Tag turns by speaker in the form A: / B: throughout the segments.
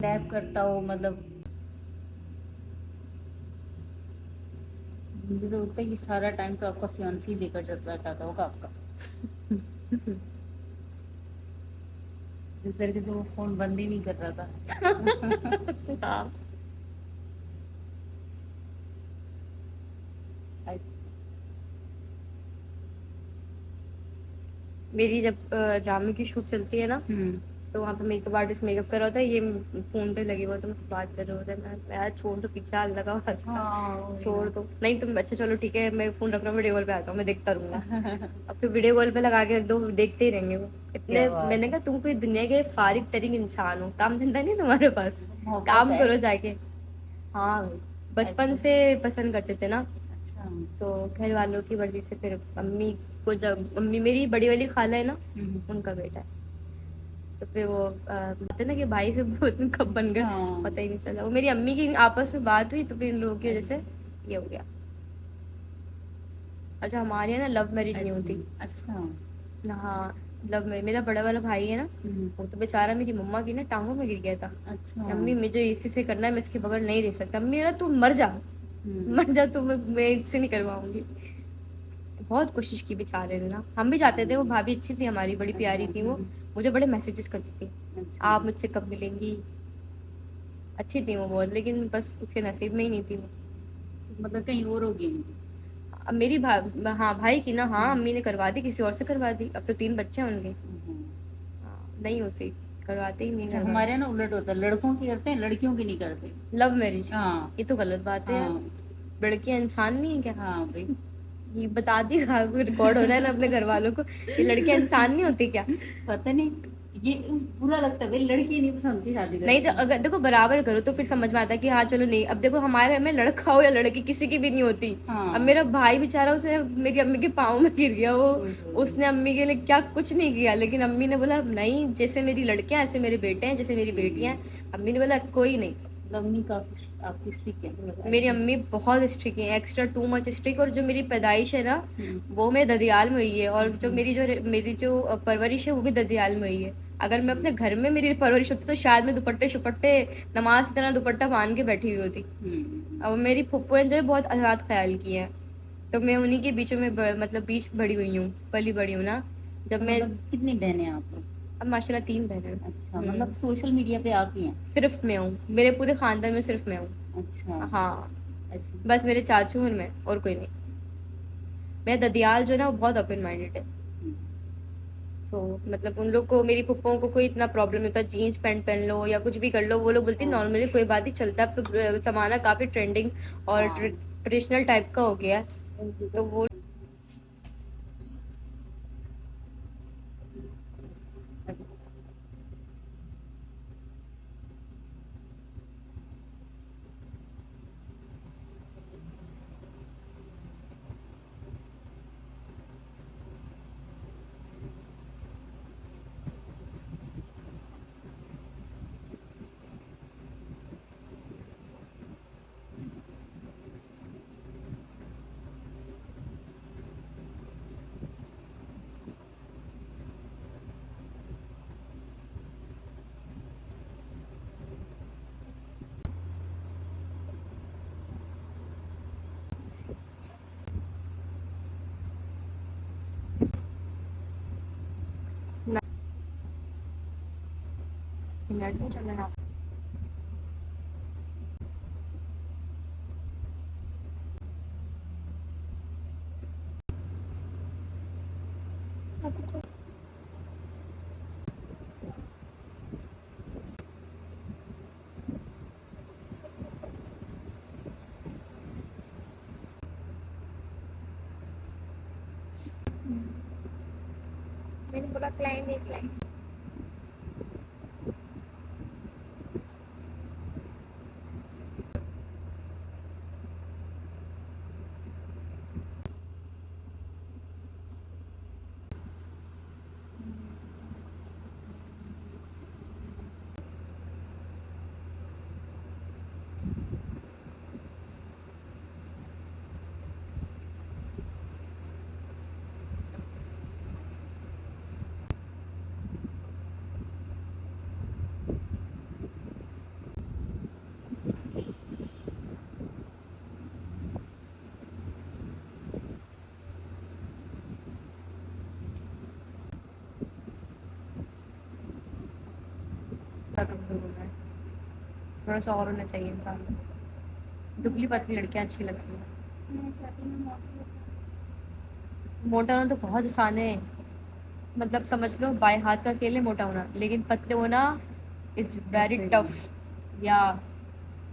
A: Tap करता हो मतलब। मुझे तो लगता है कि सारा टाइम तो आपका फियांसी लेकर चलता जाता होगा आपका। जिस तरीके से वो फोन बंद ही नहीं कर रहा था।
B: हाँ।
A: अच्छा।
B: मेरी जब ड्रामे की शूट चलती है ना, तो वहाँ पे मेकअप आर्टिस्ट मेकअप कर रहा होता है, ये फोन पे लगे हुए होते हैं, मुझसे बात कर रहे होते हैं। मैं यार छोड़ दो, पीछे हाथ लगा हुआ हंसता।
A: हाँ वही
B: छोड़
A: ना।
B: दो, नहीं तुम अच्छा चलो ठीक है, मैं फोन रख रहा हूँ, वीडियो कॉल पे आ जाओ, मैं देखता रहूंगा। अब फिर वीडियो कॉल पे लगा के रख दो, देखते ही रहेंगे वो
A: क्या
B: इतने।
A: बात
B: मैंने
A: है।
B: कहा तुम कोई दुनिया के फारिग तरीन इंसान हो, काम धंधा नहीं तुम्हारे पास,
A: मोहब्बत
B: काम
A: है।
B: करो जाके। हाँ भाई, बचपन
A: ऐसे।
B: से पसंद करते थे ना,
A: अच्छा।
B: तो घर वालों की मर्जी से फिर अम्मी को, जब अम्मी मेरी बड़ी वाली खाला है ना, उनका बेटा है, तो फिर वो कहते ना कि भाई से बहुत कब बन गए,
A: हाँ।
B: पता ही नहीं चला। वो मेरी अम्मी की आपस में बात हुई, तो फिर इन लोगों की वजह से ये हो गया। अच्छा हमारे यहाँ ना लव मैरिज नहीं
A: ऐसे।
B: होती।
A: अच्छा।
B: हाँ, लव मैरिज, मेरा बड़ा वाला भाई है ना,
A: हम्म।
B: वो तो बेचारा मेरी मम्मा की ना टांगों में गिर गया था।
A: अच्छा।
B: अम्मी मुझे इसी से करना है, मैं इसके बगैर नहीं रह सकता। अम्मी ना तू मर जा,
A: हम्म।
B: मर जा तू, मैं इससे नहीं करवाऊंगी। बहुत कोशिश की बेचारे ने ना, हम भी जाते थे, वो भाभी अच्छी थी हमारी, बड़ी
A: अच्छा।
B: प्यारी थी वो, मुझे बड़े मैसेजेस करती थी,
A: अच्छा।
B: आप मुझसे कब मिलेंगी। अच्छी थी वो बहुत, लेकिन बस उसके नसीब में ही नहीं थी वो।
A: मतलब कहीं और होगी इनकी।
B: अब मेरी हाँ भाई की ना, हाँ अम्मी ने करवा दी, किसी और से करवा दी, अब तो 3 बच्चे हैं उनके। हाँ, नहीं होती, करवाते ही नहीं
A: अच्छा
B: घर वाले।
A: हमारे यहाँ ना उलट होता है, लड़कों की करते हैं, लड़कियों की नहीं करते।
B: लव मैरिज,
A: हाँ।
B: ये तो गलत बात है यार,
A: हाँ।
B: लड़कियां इंसान नहीं है क्या।
A: हाँ भाई।
B: ये बता दी, रिकॉर्ड हो रहा है ना अपने घर वालों को, ये लड़कियां इंसान नहीं होती क्या।
A: पता नहीं। ये बुरा लगता है भाई, लड़की नहीं पसंद थी शादी
B: नहीं तो
A: करके।
B: अगर देखो बराबर करो तो फिर समझ में आता है कि हाँ चलो, नहीं अब देखो हमारे घर में लड़का हो या लड़की, किसी की भी नहीं होती। अब
A: हाँ।
B: मेरा भाई बेचारा, उसे मेरी अम्मी के पाँव में गिर गया वो,
A: ओए होए।
B: उसने अम्मी के लिए क्या कुछ नहीं किया, लेकिन अम्मी ने बोला नहीं, जैसे मेरी लड़कियां ऐसे मेरे बेटे हैं, जैसे मेरी बेटियां हैं। अम्मी ने बोला कोई नहीं।
A: लवनी काफी आपकी स्ट्रिक्ट है तो लग रहा
B: मेरी
A: है।
B: अम्मी बहुत स्ट्रिक्ट है, एक्स्ट्रा टू मच स्ट्रिक्ट। और जो मेरी पैदाइश है ना,
A: हम्म।
B: वो मैं ददियाल में हुई है, और जो
A: अच्छा।
B: मेरी जो परवरिश है वो भी ददियाल में हुई है। अगर मैं अपने
A: हम्म।
B: घर में मेरी परवरिश होती तो शायद मैं दुपट्टे शुपट्टे, नमाज की तरह दुपट्टा बांध के बैठी हुई होती।
A: हम्म।
B: अब मेरी फुप्पो ने जो है बहुत आजाद ख्याल किए हैं, तो मैं उन्हीं के बीचों में मतलब बीच बड़ी हुई हूँ, पली बड़ी हूँ ना। जब
A: तो
B: मैं,
A: मतलब कितनी बहनें हैं आप लोग?
B: अब माशाल्लाह 3 बहनें
A: अच्छा
B: हैं।
A: मतलब सोशल मीडिया पे आप ही हैं?
B: सिर्फ मैं हूँ, मेरे पूरे खानदान में सिर्फ मैं हूँ।
A: अच्छा।
B: हाँ,
A: अच्छा।
B: बस मेरे चाचू और मैं, और कोई नहीं। मेरा ददियाल जो है ना वो बहुत ओपन माइंडेड है,
A: हम्म।
B: तो मतलब उन लोग को, मेरी पप्पों को कोई इतना प्रॉब्लम नहीं होता, जीन्स पैंट पहन लो या कुछ भी कर लो, वो लोग बोलती
A: अच्छा।
B: नॉर्मली कोई बात ही चलता है। अब तो जमाना काफी ट्रेंडिंग और
A: हाँ।
B: ट्रेडिशनल टाइप का हो गया है, तो वो नेट नहीं चल रहा। मैंने बोला क्लाइंट है क्लाइंट। थोड़ा सा और होना चाहिए इंसान को। दुबली पतली लड़कियां अच्छी लगती हैं।
C: मैं चाहती हूँ मोटी हो जाऊँ।
B: मोटा होना तो बहुत आसान है, मतलब समझ लो बाएं हाथ का खेल है मोटा होना, लेकिन पतले होना इज वेरी टफ। या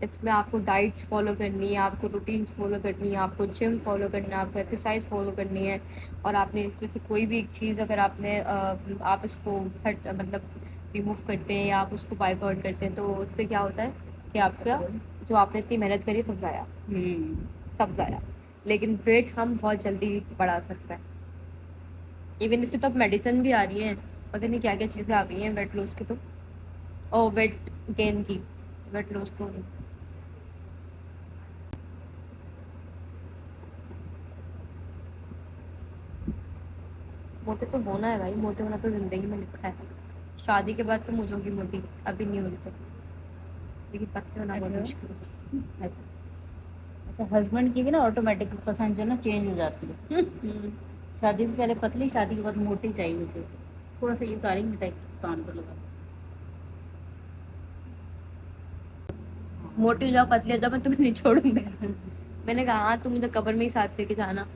B: इसमें आपको डाइट्स फॉलो करनी है, आपको रूटीन्स फॉलो करनी है, आपको जिम फॉलो करना है, आपको एक्सरसाइज फॉलो करनी है। और आपने इसमें से कोई भी एक चीज़ अगर आपने आप इसको हट मतलब रिमूव करते हैं या आप उसको बाइकआउट करते हैं, तो उससे क्या होता है कि आपका जो आपने इतनी मेहनत करी सब ज़ाया, सब ज़ाया। लेकिन वेट हम बहुत जल्दी बढ़ा सकते हैं। इवन इसकी तो अब मेडिसिन भी आ रही है, पता नहीं क्या क्या चीज़ें आ गई हैं वेट लॉस की तो, और वेट गेन की, वेट लॉस तो नहीं। मोटे तो होना है भाई, मोटे होना तो जिंदगी में लिखा है। शादी के बाद तो मुझे होगी मोटी, अभी नहीं हो रही तो, लेकिन पतले होना बहुत मुश्किल है।
A: अच्छा, हस्बैंड की भी ना ऑटोमेटिक पसंद जो ना चेंज हो जाती है। शादी से पहले पतली, शादी के बाद मोटी चाहिए होती है। थोड़ा सा ये काली मिठाई कान पर लगा।
B: मोटी हो जाओ पतली हो जाओ, मैं तुम्हें नहीं छोड़ूंगी। मैंने कहा हाँ, तुम मुझे कब्र में ही साथ लेके जाना।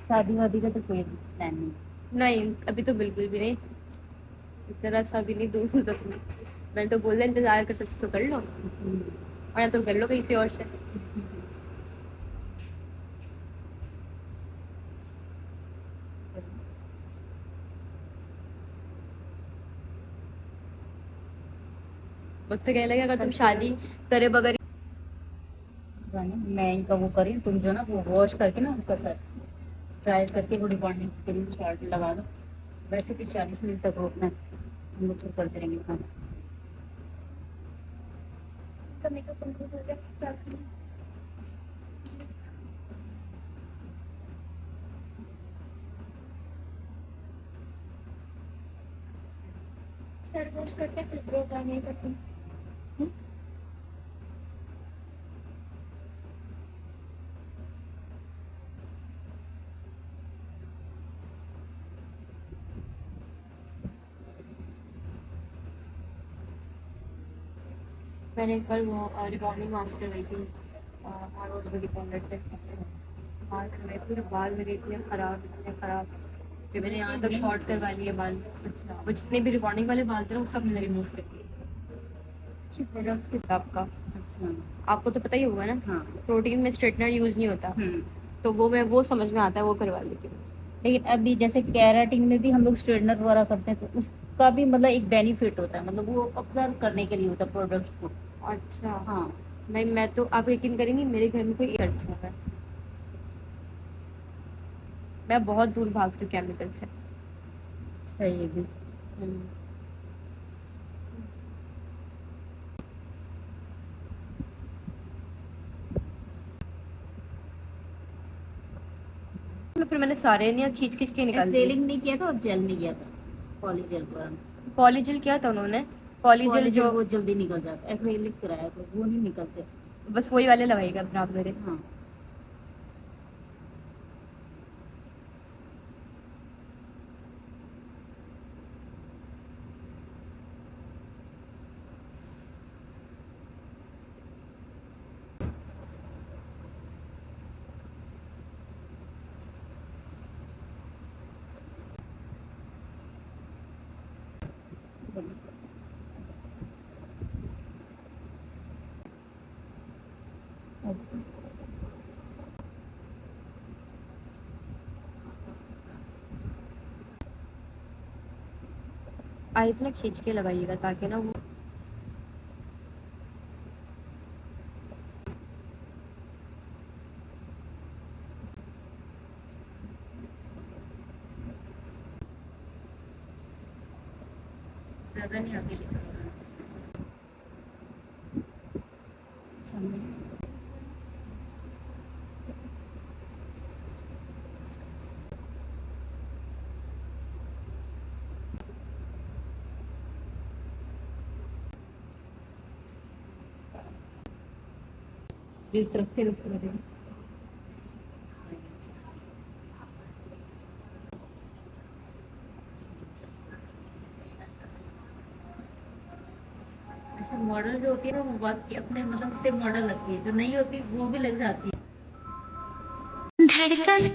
A: शादी वादी का तो कोई प्लान नहीं।
B: नहीं अभी तो बिल्कुल भी नहीं, जरा सा भी नहीं, दूर दूर तक नहीं। मैंने तो बोल दिया इंतजार कर सकते तो कर लो, और तो कर लो किसी और से। मुझसे कहने लगे अगर तुम शादी करे बगैर
A: मैं इनका वो करी, तुम जो ना वो वॉश करके ना उनका सर ट्राई करके वो रिबॉन्डिंग के लिए शॉर्ट लगा दो। वैसे फिर 40 मिनट तक रोकना है, हम लोग फिर करते रहेंगे काम।
C: तो मेकअप कंप्लीट हो जाए क्या करूँ? सर वॉश करते फिर ब्रो ड्राई नहीं करती।
B: मैंने कल वो रिबॉन्डिंग मास्क करवाई थी रोज ब्यूटी पार्लर से। मास्क करवाई, पूरे बाल मेरे इतने खराब, इतने खराब। फिर मैंने यहाँ तक शॉर्ट करवा लिए बाल।
A: अच्छा,
B: वो जितने भी रिबॉन्डिंग वाले बाल थे ना वो सब मैंने रिमूव कर दिए।
C: अच्छी प्रोडक्ट।
B: आपका
A: अच्छा।
B: आपको तो पता ही होगा ना,
A: हाँ।
B: प्रोटीन में स्ट्रेटनर यूज नहीं होता, तो वो मैं वो समझ में आता है, वो करवा लेती हूँ।
A: लेकिन अभी जैसे केराटिन में भी हम लोग स्ट्रेटनर वगैरह करते हैं, तो उसका भी मतलब एक बेनिफिट होता है, मतलब वो ऑब्जर्व करने के लिए होता है प्रोडक्ट्स को।
B: अच्छा
A: हाँ।
B: नहीं, मैं तो आप यकीन करेंगी मेरे घर में कोई करती हूँ मैं बहुत दूर भागती हूँ केमिकल से।
A: अच्छा, ये भी
B: फिर मैंने सारे नहीं खींच खींच के निकाल दिए।
A: एक्रेलिक नहीं किया था और जेल नहीं किया था, पॉलीजेल पर।
B: पॉलीजेल किया था उन्होंने, पॉलीजेल
A: पॉलीजेल
B: जो
A: वो जल्दी निकल जाता है, एक्रेलिक कराया तो वो नहीं निकलते।
B: बस वही वाले लगाएगा आप मेरे।
A: हाँ।
B: आइस ना खींच के लगाइएगा ताकि ना वो
A: ज़्यादा नहीं आगे लिखा समझ।
B: इस तरफ फिर उस तरफ।
A: मॉडल जो होती है ना वो बाकी अपने मतलब से मॉडल लगती है, जो नहीं होती वो भी लग जाती है। धड़कन